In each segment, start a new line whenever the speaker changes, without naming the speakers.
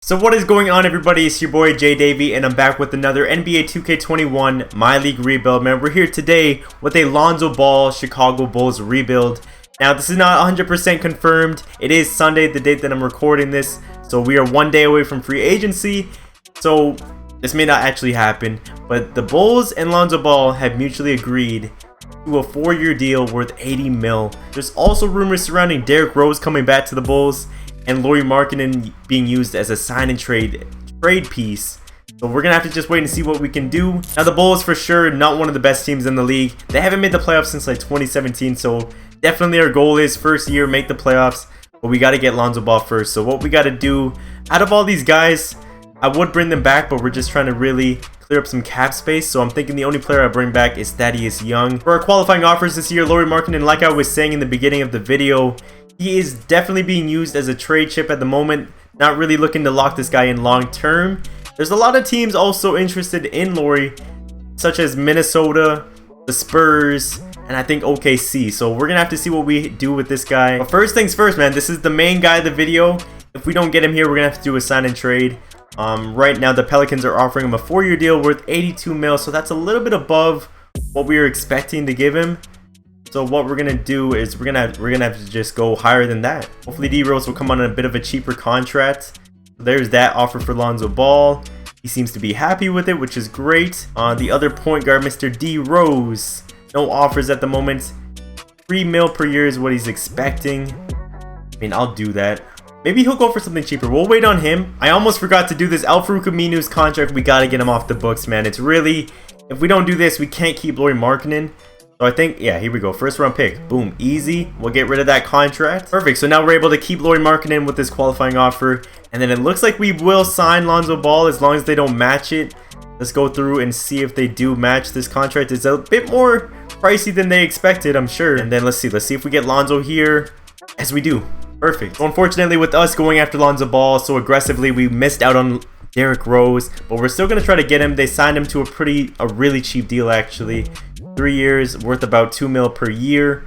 So what is going on, everybody? It's your boy JDavy, and I'm back with another NBA 2K21 My League rebuild. Man, we're here today with a Lonzo Ball Chicago Bulls rebuild. Now, this is not 100% confirmed. It is Sunday, the date that I'm recording this, so we are one day away from free agency. So this may not actually happen, but the Bulls and Lonzo Ball have mutually agreed to a 4-year deal worth 80 mil. There's also rumors surrounding Derrick Rose coming back to the Bulls and Lauri Markkanen being used as a sign and trade piece. So we're gonna have to just wait and see what we can do. Now, the Bulls for sure not one of the best teams in the league. They haven't made the playoffs since like 2017, so definitely our goal is first year make the playoffs, but we got to get Lonzo Ball first. So what we got to do, out of all these guys, I would bring them back, but we're just trying to really clear up some cap space. So I'm thinking the only player I bring back is Thaddeus Young. For our qualifying offers this year, Lauri Markkanen, like I was saying in the beginning of the video, he is definitely being used as a trade chip at the moment. Not really looking to lock this guy in long term. There's a lot of teams also interested in Lauri, such as Minnesota, the Spurs, and I think OKC. So we're gonna have to see what we do with this guy. But first things first, man, this is the main guy of the video. If we don't get him here, we're gonna have to do a sign and trade. Right now the Pelicans are offering him a 4-year deal worth 82 mil, so that's a little bit above what we were expecting to give him. So what we're gonna do is we're gonna have to just go higher than that. Hopefully D Rose will come on a bit of a cheaper contract. So there's that offer for Lonzo Ball. He seems to be happy with it, which is great. The other point guard, Mr. D Rose, no offers at the moment. 3 mil per year is what he's expecting. I mean, I'll do that. Maybe he'll go for something cheaper. We'll wait on him. I almost forgot to do this. Al-Farouq Aminu's contract, we gotta get him off the books, man. It's really, if we don't do this, we can't keep Lauri Markkanen. So I think, yeah, here we go. First round pick. Boom. Easy. We'll get rid of that contract. Perfect. So now we're able to keep Lauri Markkanen with this qualifying offer. And then it looks like we will sign Lonzo Ball as long as they don't match it. Let's go through and see if they do match this contract. It's a bit more pricey than they expected, I'm sure. And then let's see if we get Lonzo here. As we do. Perfect. So unfortunately, with us going after Lonzo Ball so aggressively, we missed out on Derrick Rose. But we're still going to try to get him. They signed him to a really cheap deal, actually. 3 years, worth about 2 mil per year.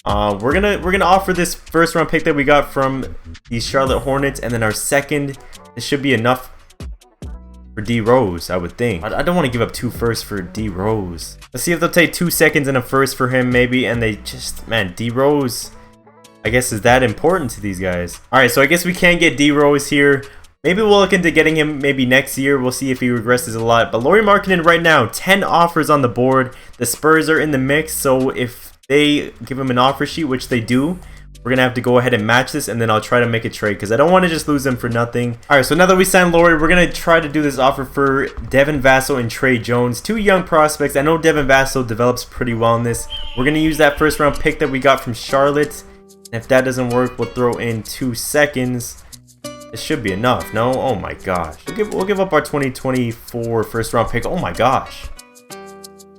We're gonna offer this first round pick that we got from the Charlotte Hornets, and then our second. This should be enough for D Rose, I would think. I don't want to give up 2 firsts for D Rose. Let's see if they'll take 2 seconds and a first for him, maybe. And they just, man, D Rose, I guess, is that important to these guys. All right, so I guess we can't get D Rose here. Maybe we'll look into getting him maybe next year. We'll see if he regresses a lot. But Lauri Markkanen right now, 10 offers on the board. The Spurs are in the mix. So if they give him an offer sheet, which they do, we're going to have to go ahead and match this. And then I'll try to make a trade because I don't want to just lose him for nothing. All right, so now that we signed Lauri, we're going to try to do this offer for Devin Vassell and Trey Jones. 2 young prospects. I know Devin Vassell develops pretty well in this. We're going to use that first round pick that we got from Charlotte. And if that doesn't work, we'll throw in 2 seconds. This should be enough, no? Oh my gosh. We'll give up our 2024 first round pick. Oh my gosh.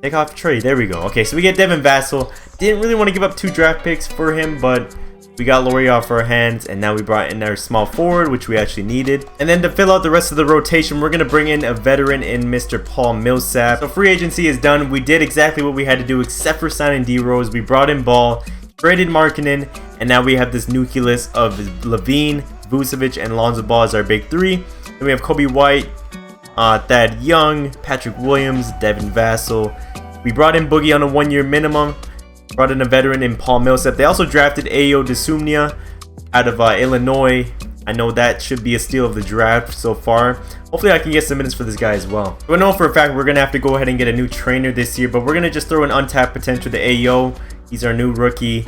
Take off trade. There we go. Okay, so we get Devin Vassell. Didn't really want to give up 2 draft picks for him, but we got Lauri off our hands, and now we brought in our small forward, which we actually needed. And then to fill out the rest of the rotation, we're going to bring in a veteran in Mr. Paul Millsap. So free agency is done. We did exactly what we had to do except for signing D Rose. We brought in Ball, traded Markkanen, and now we have this nucleus of Lavine, Vucevic, and Lonzo Ball as our big 3. Then we have Kobe White, Thad Young, Patrick Williams, Devin Vassell. We brought in Boogie on a 1-year minimum. Brought in a veteran in Paul Millsap. They also drafted Ayo Dosunmu out of Illinois. I know that should be a steal of the draft so far. Hopefully I can get some minutes for this guy as well. I know for a fact we're going to have to go ahead and get a new trainer this year, but we're going to just throw an untapped potential to Ayo. He's our new rookie.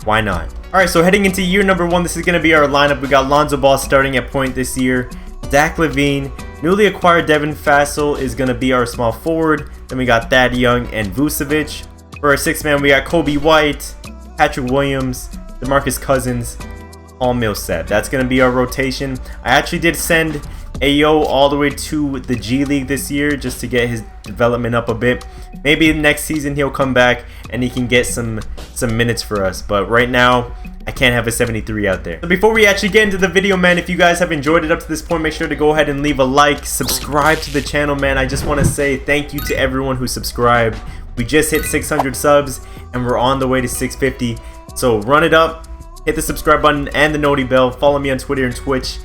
Why not? Alright, so heading into year number 1, this is going to be our lineup. We got Lonzo Ball starting at point this year. Zach Lavine. Newly acquired Devin Vassell is going to be our small forward. Then we got Thad Young and Vucevic. For our 6th man, we got Kobe White, Patrick Williams, DeMarcus Cousins, Paul Millsap. That's going to be our rotation. I actually did send Ayo all the way to the G League this year just to get his development up a bit. Maybe next season he'll come back and he can get some minutes for us. But right now, I can't have a 73 out there. So before we actually get into the video, man, if you guys have enjoyed it up to this point, make sure to go ahead and leave a like, subscribe to the channel, man. I just want to say thank you to everyone who subscribed. We just hit 600 subs and we're on the way to 650. So run it up, hit the subscribe button and the noti bell. Follow me on Twitter and Twitch.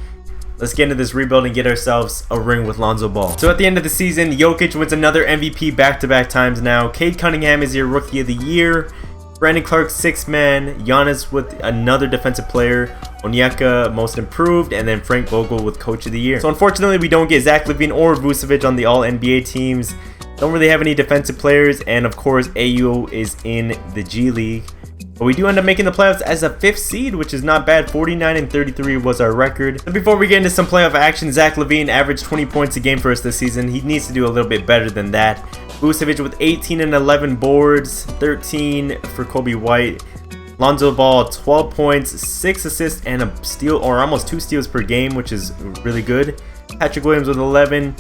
let's get into this rebuild and get ourselves a ring with Lonzo Ball. So at the end of the season, Jokic wins another MVP back-to-back times now. Cade Cunningham is your Rookie of the Year. Brandon Clark, 6th man. Giannis with another defensive player. Onyeka, most improved. And then Frank Vogel with Coach of the Year. So unfortunately, we don't get Zach Lavine or Vucevic on the All-NBA teams. Don't really have any defensive players. And of course, Ayo is in the G League. But we do end up making the playoffs as a 5th seed, which is not bad. 49-33 was our record. And before we get into some playoff action, Zach Lavine averaged 20 points a game for us this season. He needs to do a little bit better than that. Vucevic with 18 and 11 boards, 13 for Kobe White. Lonzo Ball, 12 points, 6 assists, and a steal, or almost 2 steals per game, which is really good. Patrick Williams with 11.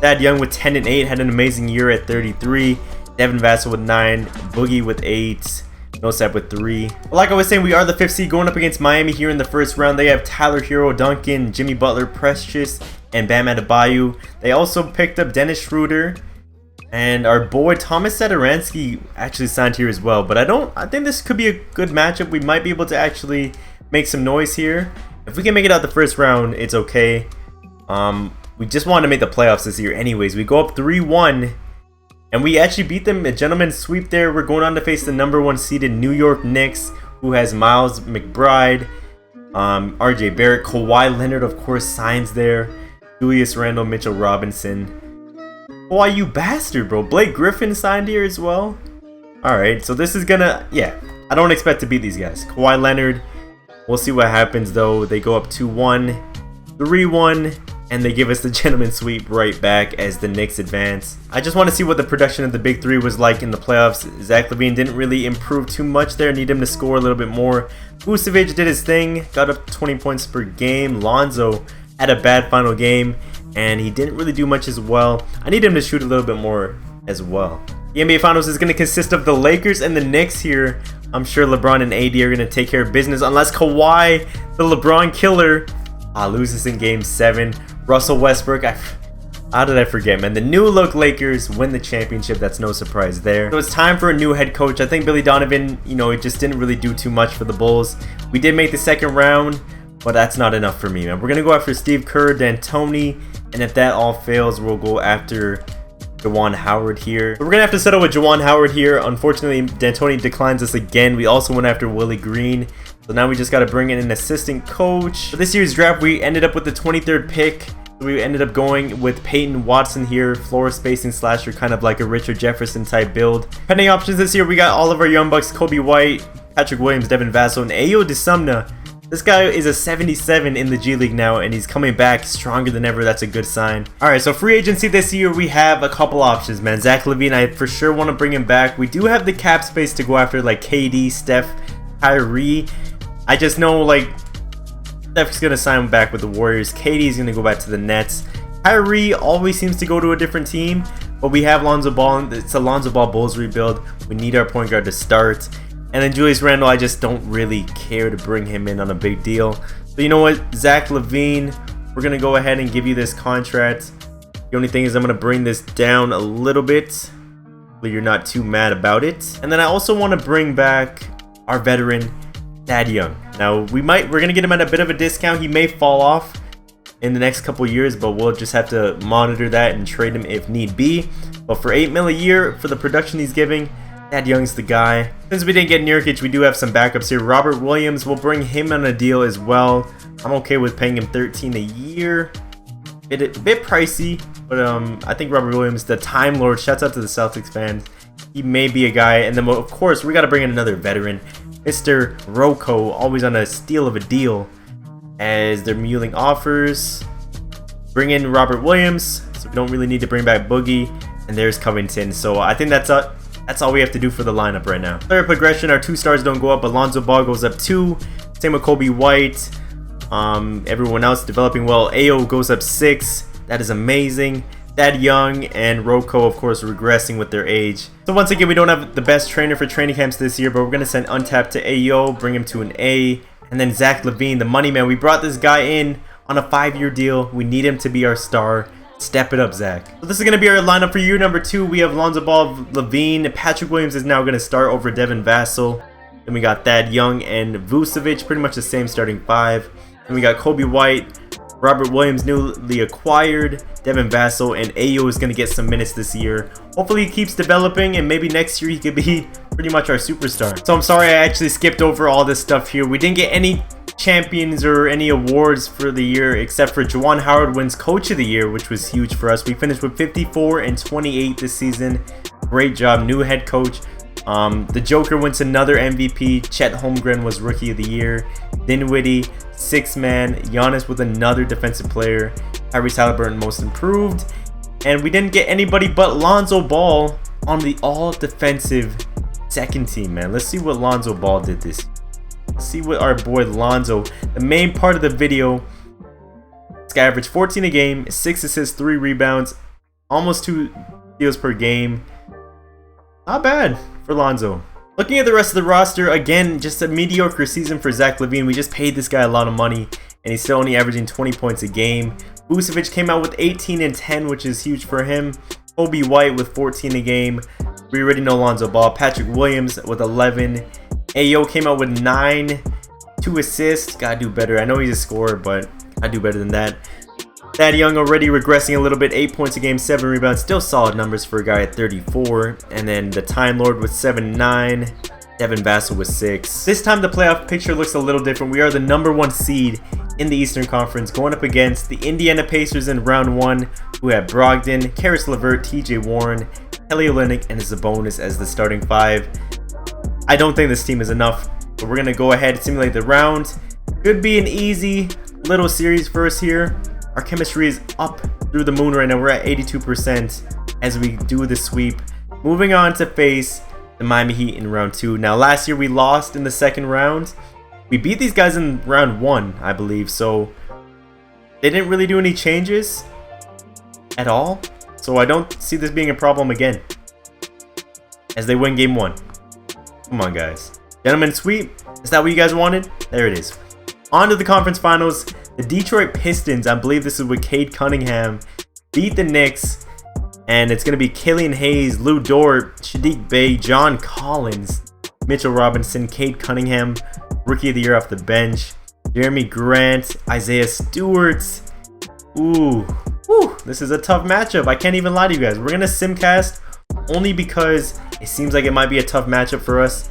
Thad Young with 10 and 8, had an amazing year at 33. Devin Vassell with 9. Boogie with 8. Millsap with 3. But like I was saying, we are the 5th seed going up against Miami here in the first round. They have Tyler Hero, Duncan, Jimmy Butler, Precious, and Bam Adebayo. They also picked up Dennis Schroeder. And our boy Thomas Satoransky actually signed here as well. But I think this could be a good matchup. We might be able to actually make some noise here. If we can make it out the first round, it's okay. We just want to make the playoffs this year anyways. We go up 3-1. And we actually beat them, a gentleman's sweep there. We're going on to face the #1 seeded New York Knicks, who has Miles McBride, RJ Barrett, Kawhi Leonard, of course, signs there. Julius Randle, Mitchell Robinson. Why, you bastard, bro. Blake Griffin signed here as well. Alright, so this is gonna, yeah, I don't expect to beat these guys. Kawhi Leonard, we'll see what happens though. They go up 2-1, 3-1. And they give us the gentleman's sweep right back as the Knicks advance. I just want to see what the production of the big three was like in the playoffs. Zach Lavine didn't really improve too much there. Need him to score a little bit more. Vucevic did his thing. Got up 20 points per game. Lonzo had a bad final game. And he didn't really do much as well. I need him to shoot a little bit more as well. The NBA Finals is going to consist of the Lakers and the Knicks here. I'm sure LeBron and AD are going to take care of business. Unless Kawhi, the LeBron killer, loses in Game 7. Russell Westbrook, how did I forget, man? The new look Lakers win the championship. That's no surprise there. So it's time for a new head coach. I think Billy Donovan, it just didn't really do too much for the Bulls. We did make the second round, but that's not enough for me, man. We're going to go after Steve Kerr, D'Antoni, and if that all fails, we'll go after Juwan Howard here. But we're going to have to settle with Juwan Howard here. Unfortunately, D'Antoni declines us again. We also went after Willie Green. So now we just got to bring in an assistant coach. For this year's draft, we ended up with the 23rd pick. We ended up going with Peyton Watson here, floor spacing slasher, kind of like a Richard Jefferson type build. Pending options this year, we got all of our young bucks: Kobe White, Patrick Williams, Devin Vassell, and Ayo Dosunmu. This guy is a 77 in the G League now, and he's coming back stronger than ever. That's a good sign. Alright, so free agency this year, we have a couple options, man. Zach Lavine, I for sure want to bring him back. We do have the cap space to go after like KD, Steph, Kyrie. I just know like Steph's gonna sign back with the Warriors. KD's gonna go back to the Nets. Kyrie always seems to go to a different team, but we have Lonzo Ball. It's a Lonzo Ball Bulls rebuild. We need our point guard to start. And then Julius Randle, I just don't really care to bring him in on a big deal. So you know what, Zach Lavine, we're gonna go ahead and give you this contract. The only thing is I'm gonna bring this down a little bit. Hopefully you're not too mad about it. And then I also want to bring back our veteran Thad Young. Now we're gonna get him at a bit of a discount. He may fall off in the next couple years, but we'll just have to monitor that and trade him if need be. But for $8 million a year for the production he's giving, Thad Young's the guy. Since we didn't get Nurkic, we do have some backups here. Robert Williams, we'll bring him on a deal as well. I'm okay with paying him $13 a year. A bit pricey, but I think Robert Williams, the Time Lord, shouts out to the Celtics fans. He may be a guy. And then of course we got to bring in another veteran, Mr. Rocco, always on a steal of a deal. As they're mulling offers, bring in Robert Williams, so we don't really need to bring back Boogie. And there's Covington. So I think that's all we have to do for the lineup right now. Third progression, our 2 stars don't go up, but Lonzo Ball goes up 2. Same with Kobe White. Everyone else developing well. Ayo goes up 6. That is amazing. Thad Young and Rocco, of course, regressing with their age. So once again, we don't have the best trainer for training camps this year, but we're going to send Untapped to Ayo, bring him to an A. And then Zach Lavine, the money man. We brought this guy in on a 5-year deal. We need him to be our star. Step it up, Zach. So this is going to be our lineup for year number 2. We have Lonzo Ball, Lavine. Patrick Williams is now going to start over Devin Vassell. Then we got Thad Young and Vucevic, pretty much the same starting 5. Then we got Kobe White, Robert Williams newly acquired, Devin Vassell, and Ayo is going to get some minutes this year. Hopefully he keeps developing, and maybe next year he could be pretty much our superstar. So I'm sorry I actually skipped over all this stuff here. We didn't get any champions or any awards for the year, except for Juwan Howard wins Coach of the Year, which was huge for us. We finished with 54 and 28 this season. Great job, new head coach. The Joker wins another MVP. Chet Holmgren was Rookie of the Year. Dinwiddie, 6th man. Giannis with another defensive player. Tyrese Halliburton, most improved. And we didn't get anybody but Lonzo Ball on the all-defensive second team, man. Let's see what Lonzo Ball did this year. Let's see what our boy Lonzo, the main part of the video. This guy averaged 14 a game, 6 assists, 3 rebounds, almost 2 steals per game. Not bad for Lonzo. Looking at the rest of the roster, again, just a mediocre season for Zach Lavine. We just paid this guy a lot of money, and he's still only averaging 20 points a game. Vucevic came out with 18 and 10, which is huge for him. Kobe White with 14 a game. We already know Lonzo Ball. Patrick Williams with 11. Ayo came out with 9, 2 assists. Gotta do better. I know he's a scorer, but I do better than that. Thad Young already regressing a little bit, 8 points a game, 7 rebounds, still solid numbers for a guy at 34. And then the Time Lord with 7-9, Devin Vassell with 6. This time the playoff picture looks a little different. We are the #1 seed in the Eastern Conference, going up against the Indiana Pacers in round 1, who have Brogdon, Karis LeVert, TJ Warren, Kelly Olynyk, and Sabonis as the starting 5. I don't think this team is enough, but we're gonna go ahead and simulate the round. Could be an easy little series for us here. Our chemistry is up through the moon right now. We're at 82% as we do the sweep. Moving on to face the Miami Heat in round 2. Now, last year we lost in the second round. We beat these guys in round 1, I believe. So they didn't really do any changes at all. So I don't see this being a problem again, as they win game 1. Come on, guys. Gentlemen sweep. Is that what you guys wanted? There it is. On to the conference finals. The Detroit Pistons, I believe this is with Cade Cunningham, beat the Knicks. And it's going to be Killian Hayes, Lou Dort, Sadiq Bey, John Collins, Mitchell Robinson, Cade Cunningham, Rookie of the Year off the bench, Jeremy Grant, Isaiah Stewart. Ooh, this is a tough matchup. I can't even lie to you guys. We're going to simcast only because it seems like it might be a tough matchup for us.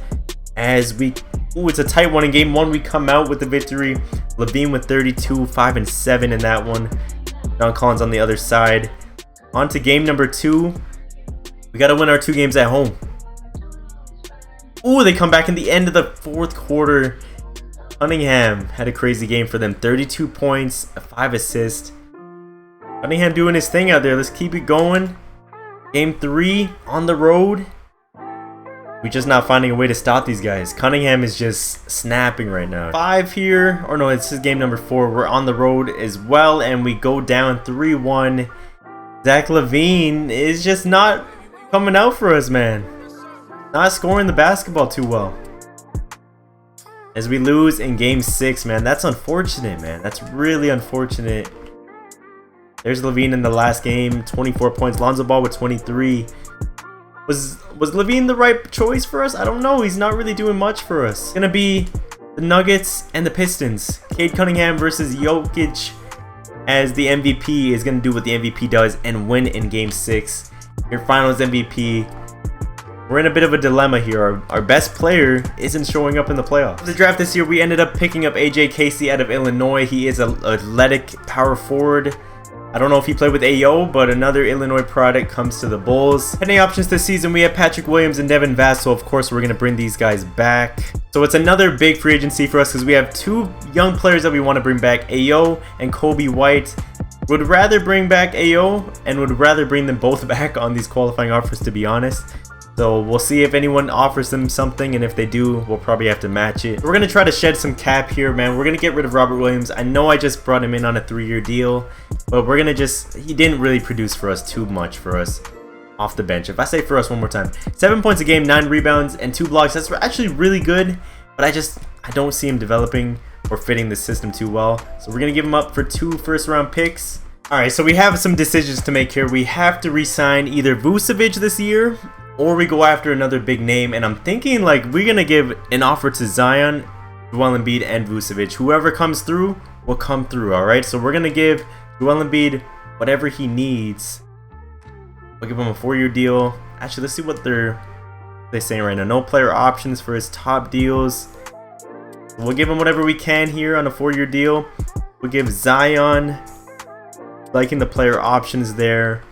As we, it's a tight one. In game 1, we come out with the victory. Lavine with 32, 5 and 7 in that one. John Collins on the other side. On to game number 2. We got to win our 2 games at home. Ooh, they come back in the end of the 4th quarter. Cunningham had a crazy game for them. 32 points, 5 assists. Cunningham doing his thing out there. Let's keep it going. Game 3 on the road. We're just not finding a way to stop these guys. Cunningham is just snapping right now. 5 here. Or no, it's just game number 4. We're on the road as well, and we go down 3-1. Zach Lavine is just not coming out for us, man. Not scoring the basketball too well. As we lose in game 6, man. That's unfortunate, man. That's really unfortunate. There's Lavine in the last game. 24 points. Lonzo Ball with 23. Was Lavine the right choice for us? I don't know. He's not really doing much for us. It's gonna be the Nuggets and the Pistons. Cade Cunningham versus Jokic, as the MVP is gonna do what the MVP does and win in game 6. Your finals MVP. We're in a bit of a dilemma here. Our best player isn't showing up in the playoffs. For the draft this year, we ended up picking up AJ Casey out of Illinois. He is an athletic power forward. I don't know if he played with Ayo, but another Illinois product comes to the Bulls. Pending options this season, we have Patrick Williams and Devin Vassell. Of course, we're going to bring these guys back. So it's another big free agency for us because we have 2 young players that we want to bring back, Ayo and Kobe White. Would rather bring back Ayo and would rather bring them both back on these qualifying offers, to be honest. So we'll see if anyone offers them something, and if they do, we'll probably have to match it. We're going to try to shed some cap here, man. We're going to get rid of Robert Williams. I know I just brought him in on a 3-year deal, but we're going to he didn't really produce for us too much for us off the bench. If I say for us one more time, 7 points a game, 9 rebounds, and 2 blocks. That's actually really good, but I don't see him developing or fitting the system too well. So we're going to give him up for 2 first-round picks. Alright, so we have some decisions to make here. We have to re-sign either Vucevic this year, or we go after another big name, and I'm thinking like we're gonna give an offer to Zion, Joel Embiid, and Vucevic. Whoever comes through, will come through. All right, so we're gonna give Joel Embiid whatever he needs. We'll give him a 4-year deal. Actually, let's see what they're saying right now. No player options for his top deals. We'll give him whatever we can here on a 4-year deal. We'll give Zion, liking the player options there.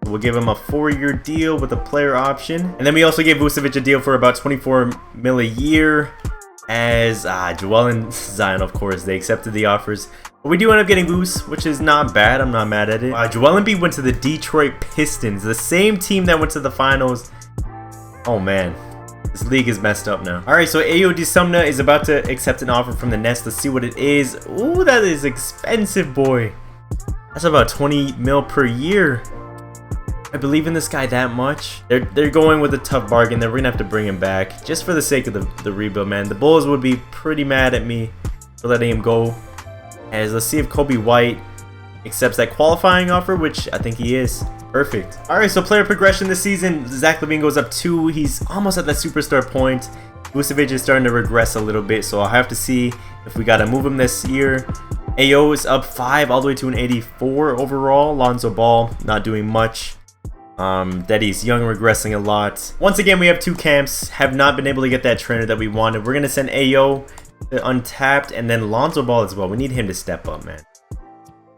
We'll give him a 4-year deal with a player option. And then we also gave Vucevic a deal for about 24 mil a year. As Joel and Zion, of course, they accepted the offers. But we do end up getting Vuce, which is not bad. I'm not mad at it. Joel Embiid went to the Detroit Pistons, the same team that went to the finals. Oh man, this league is messed up now. Alright, so Ayo Dosunmu is about to accept an offer from the Nets. Let's see what it is. Ooh, that is expensive, boy. That's about 20 mil per year. I believe in this guy that much. They're going with a tough bargain. Then we're gonna have to bring him back just for the sake of the rebuild, man. The Bulls would be pretty mad at me for letting him go. As let's see if Kobe White accepts that qualifying offer, which I think he is. Perfect. All right, so player progression this season. Zach Lavine goes up 2. He's almost at that superstar point. Vucevic is starting to regress a little bit, so I'll have to see if we gotta move him this year. Ayo is up 5 all the way to an 84 overall. Lonzo Ball not doing much. Daddy's Young regressing a lot. Once again, we have 2 camps. Have not been able to get that trainer that we wanted. We're gonna send Ayo to Untapped and then Lonzo Ball as well. We need him to step up, man.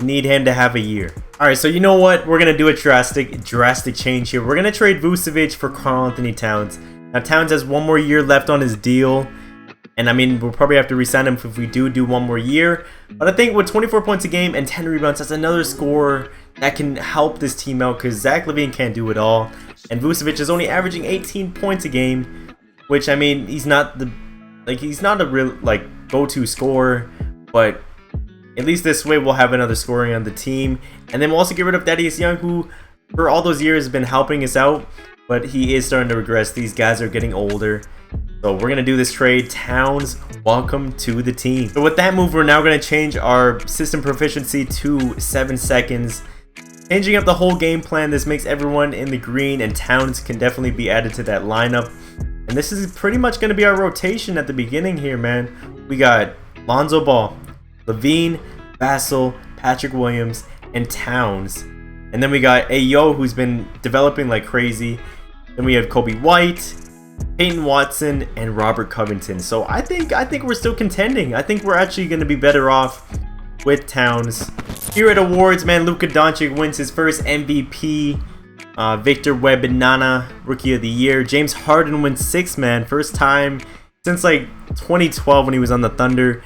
We need him to have a year. All right, so you know what? We're gonna do a drastic change here. We're gonna trade Vucevic for Karl-Anthony Towns. Now Towns has 1 more year left on his deal. And I mean, we'll probably have to re-sign him if we do 1 more year. But I think with 24 points a game and 10 rebounds, that's another scorer that can help this team out because Zach Lavine can't do it all. And Vucevic is only averaging 18 points a game, which I mean, he's not a real go-to scorer, but at least this way we'll have another scoring on the team. And then we'll also get rid of Thaddeus Young, who for all those years has been helping us out, but he is starting to regress. These guys are getting older. So we're going to do this trade. Towns, welcome to the team. So with that move, we're now going to change our system proficiency to 7 seconds. Changing up the whole game plan. This makes everyone in the green, and Towns can definitely be added to that lineup. And this is pretty much going to be our rotation at the beginning here, man. We got Lonzo Ball, Lavine, Vassell, Patrick Williams, and Towns. And then we got Ayo, who's been developing like crazy. Then we have Kobe White, Peyton Watson, and Robert Covington. So I think we're still contending. I think we're actually going to be better off with Towns. Here at awards, man, Luka Doncic wins his first MVP. Victor Wembanyama, Rookie of the Year. James Harden wins 6th, man. First time since like 2012 when he was on the Thunder.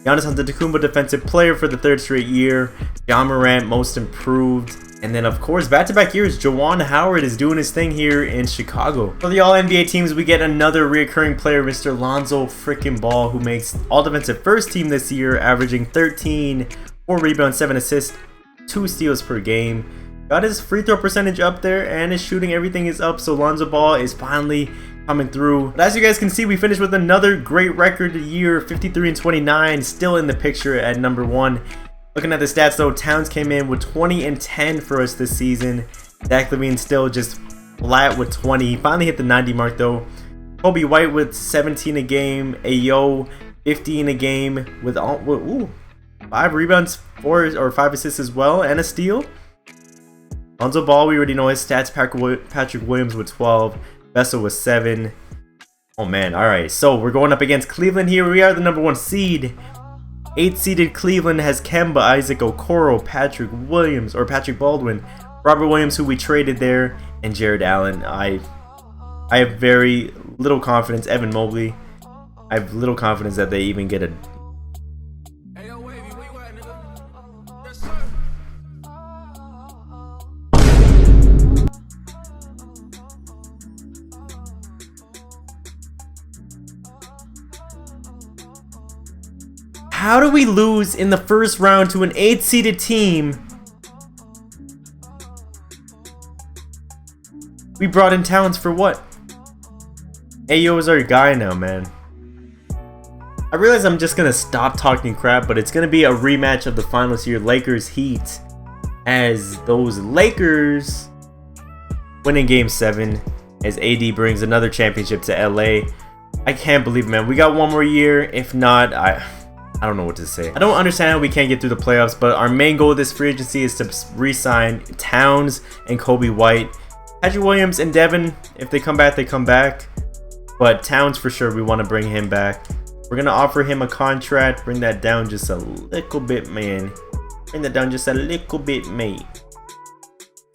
Giannis Antetokounmpo, Defensive Player for the 3rd straight year. Ja Morant, Most Improved. And then, of course, back-to-back years, Juwan Howard is doing his thing here in Chicago. For the All-NBA teams, we get another reoccurring player, Mr. Lonzo freaking Ball, who makes All-Defensive First Team this year, averaging 13, 4 rebounds, 7 assists, 2 steals per game. Got his free throw percentage up there, and his shooting, everything is up, so Lonzo Ball is finally coming through. But as you guys can see, we finished with another great record year, 53-29, still in the picture at number 1. Looking at the stats though, Towns came in with 20 and 10 for us this season. Zach Lavine still just flat with 20. He finally hit the 90 mark though. Kobe White with 17 a game. Ayo 15 a game with 5 rebounds, 4 or 5 assists as well, and a steal. Lonzo Ball, we already know his stats. Patrick Williams with 12. Vassell with 7. Oh man, alright. So we're going up against Cleveland here. We are the number 1 seed. 8th-seeded Cleveland has Kemba, Isaac Okoro, Patrick Baldwin, Robert Williams, who we traded there, and Jared Allen. I have very little confidence. Evan Mobley. I have little confidence that they even get a... How do we lose in the first round to an 8th-seeded team? We brought in Towns for what? Ayo is our guy now, man. I realize I'm just gonna stop talking crap, but it's gonna be a rematch of the finals here, Lakers Heat, as those Lakers win in Game 7 as AD brings another championship to LA. I can't believe, man, we got 1 more year. If not, I don't know what to say. I don't understand how we can't get through the playoffs, but our main goal this free agency is to re-sign Towns and Kobe White. Patrick Williams and Devin, if they come back, they come back. But Towns for sure, we want to bring him back. We're going to offer him a contract. Bring that down just a little bit, man. Bring that down just a little bit, mate.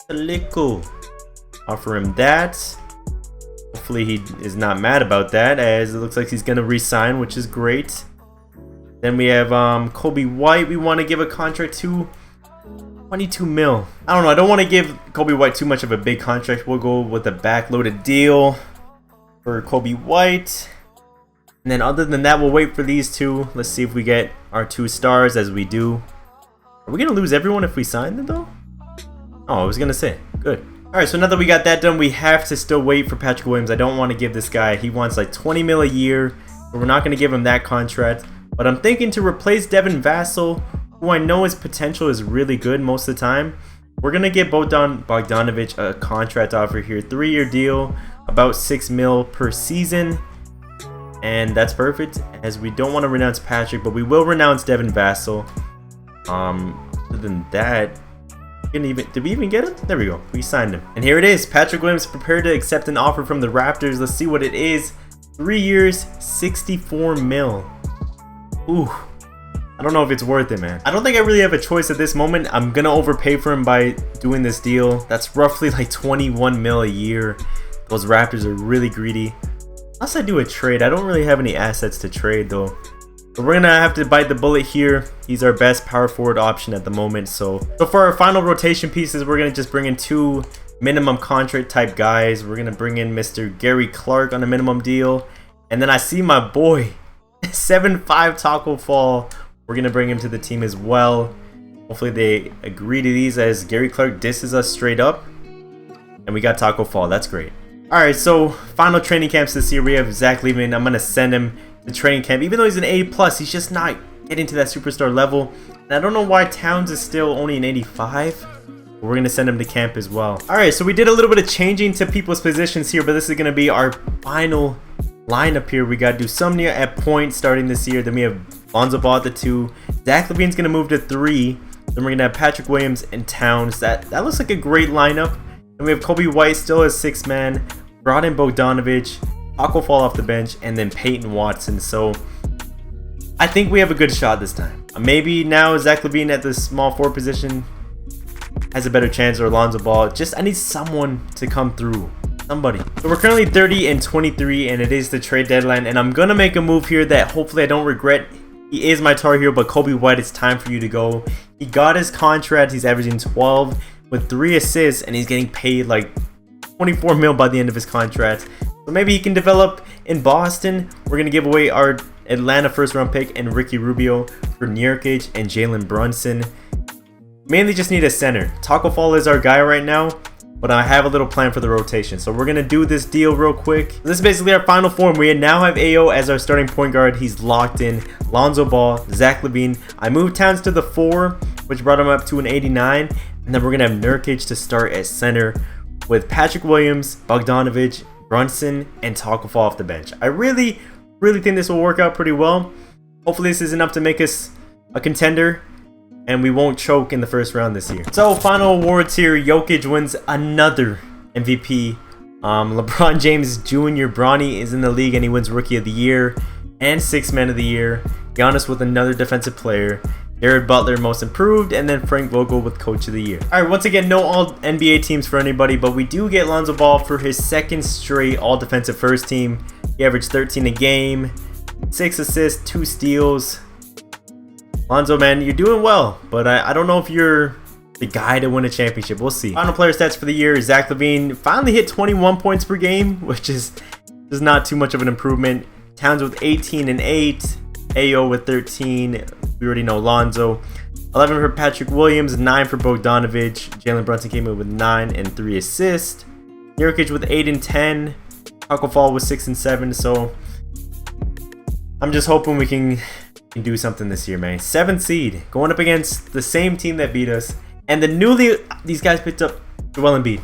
A little. Offer him that. Hopefully he is not mad about that, as it looks like he's going to re-sign, which is great. Then we have Kobe White. We want to give a contract to 22 mil. I don't know. I don't want to give Kobe White too much of a big contract. We'll go with a backloaded deal for Kobe White. And then other than that, we'll wait for these two. Let's see if we get our 2 stars as we do. Are we going to lose everyone if we sign them though? Oh, I was going to say. Good. Alright, so now that we got that done, we have to still wait for Patrick Williams. I don't want to give this guy. He wants like 20 mil a year. But we're not going to give him that contract. But I'm thinking to replace Devin Vassell, who I know his potential is really good most of the time. We're going to get Bogdanovic a contract offer here. 3-year deal, about 6 mil per season. And that's perfect, as we don't want to renounce Patrick, but we will renounce Devin Vassell. Other than that, did we even get him? There we go. We signed him. And here it is. Patrick Williams prepared to accept an offer from the Raptors. Let's see what it is. 3 years, 64 mil. Ooh, I don't know if it's worth it, man. I don't think I really have a choice at this moment. I'm gonna overpay for him by doing this deal. That's roughly like 21 mil a year. Those Raptors are really greedy. Unless I do a trade. I don't really have any assets to trade though. But we're gonna have to bite the bullet here. He's our best power forward option at the moment. So for our final rotation pieces, we're gonna just bring in 2 minimum contract type guys. We're gonna bring in Mr. Gary Clark on a minimum deal. And then I see my boy 7'5" Taco Fall. We're gonna bring him to the team as well. Hopefully they agree to these, as Gary Clark disses us straight up. And we got Taco Fall. That's great. Alright, so final training camps this year. We have Zach Lavine. I'm gonna send him to training camp. Even though he's an A+, he's just not getting to that superstar level. And I don't know why Towns is still only an 85. But we're gonna send him to camp as well. Alright, so we did a little bit of changing to people's positions here, but this is gonna be our final lineup here. We got Dosunmu at point starting this year. Then we have Lonzo Ball at the 2. Zach Lavine's gonna move to 3. Then we're gonna have Patrick Williams and Towns. That looks like a great lineup. And we have Kobe White still as 6-man. Brought in Bogdanovic, Taco Fall off the bench, and then Peyton Watson. So I think we have a good shot this time. Maybe now Zach Lavine at the small forward position has a better chance, or Lonzo Ball. Just I need someone to come through. Somebody. So we're currently 30 and 23, and it is the trade deadline, and I'm gonna make a move here that hopefully I don't regret. He is my Tar Heel, but Kobe White, it's time for you to go. He got his contract. He's averaging 12 with 3 assists, and he's getting paid like 24 mil by the end of his contract. So maybe he can develop in Boston. We're gonna give away our Atlanta first-round pick and Ricky Rubio for Nurkic and Jalen Brunson. Mainly just need a center. Taco Fall is our guy right now, but I have a little plan for the rotation. So we're gonna do this deal real quick. This is basically our final form. We now have Ayo as our starting point guard. He's locked in. Lonzo Ball, Zach Lavine. I moved Towns to the 4, which brought him up to an 89. And then we're gonna have Nurkic to start at center with Patrick Williams, Bogdanovic, Brunson, and Taco Fall off the bench. I really think this will work out pretty well. Hopefully this is enough to make us a contender, and we won't choke in the first round this year. So final awards here. Jokic wins another MVP. LeBron James Jr. Bronny is in the league, and he wins Rookie of the Year and 6th Man of the Year. Giannis with another Defensive Player. Jared Butler Most Improved, and then Frank Vogel with Coach of the Year. Alright, once again, no all NBA teams for anybody, but we do get Lonzo Ball for his 2nd straight all defensive first team. He averaged 13 a game, 6 assists, 2 steals. Lonzo, man, you're doing well, but I don't know if you're the guy to win a championship. We'll see. Final player stats for the year. Zach Lavine finally hit 21 points per game, which is not too much of an improvement. Towns with 18 and 8. Ayo with 13. We already know Lonzo. 11 for Patrick Williams, 9 for Bogdanovic. Jalen Brunson came in with 9 and 3 assists. Nurkic with 8 and 10. Taco Fall with 6 and 7. So I'm just hoping we can do something this year, man. 7th seed, going up against the same team that beat us, and these guys picked up Joel Embiid.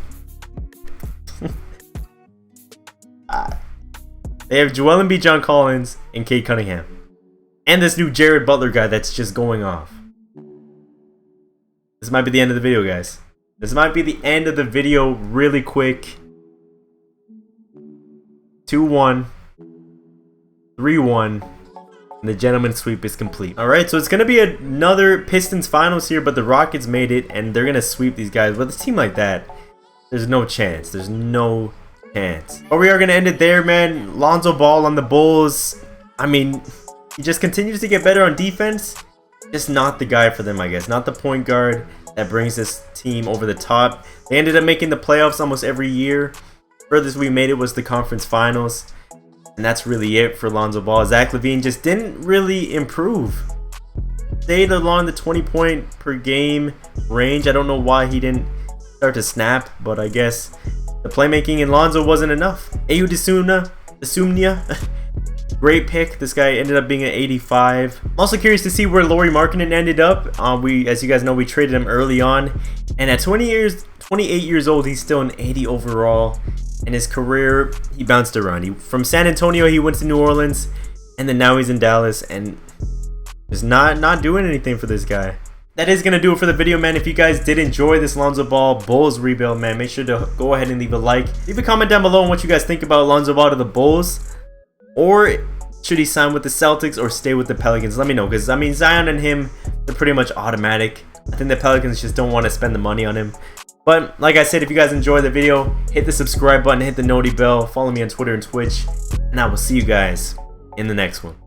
They have Joel Embiid, John Collins, and Cade Cunningham. And this new Jared Butler guy that's just going off. This might be the end of the video, guys. This might be the end of the video really quick. 2-1. 3-1. And the gentleman's sweep is complete. Alright, so it's going to be another Pistons finals here, but the Rockets made it, and they're going to sweep these guys. With a team like that, there's no chance. There's no chance. But we are going to end it there, man. Lonzo Ball on the Bulls. I mean, he just continues to get better on defense. Just not the guy for them, I guess. Not the point guard that brings this team over the top. They ended up making the playoffs almost every year. Furthest we made it was the conference finals. And that's really it for Lonzo Ball. Zach Lavine just didn't really improve. Stayed along the 20-point per game range. I don't know why he didn't start to snap, but I guess the playmaking in Lonzo wasn't enough. Ayo Dosunmu, great pick. This guy ended up being an 85. I'm also curious to see where Lauri Markkanen ended up. As you guys know, we traded him early on, and at 28 years old, he's still an 80 overall. In his career, he bounced around. From San Antonio, he went to New Orleans, and then now he's in Dallas, and just not doing anything for this guy. That is going to do it for the video, man. If you guys did enjoy this Lonzo Ball Bulls rebuild, man, make sure to go ahead and leave a like. Leave a comment down below on what you guys think about Lonzo Ball to the Bulls. Or should he sign with the Celtics or stay with the Pelicans? Let me know, because, I mean, Zion and him, they're pretty much automatic. I think the Pelicans just don't want to spend the money on him. But like I said, if you guys enjoyed the video, hit the subscribe button, hit the noti bell, follow me on Twitter and Twitch, and I will see you guys in the next one.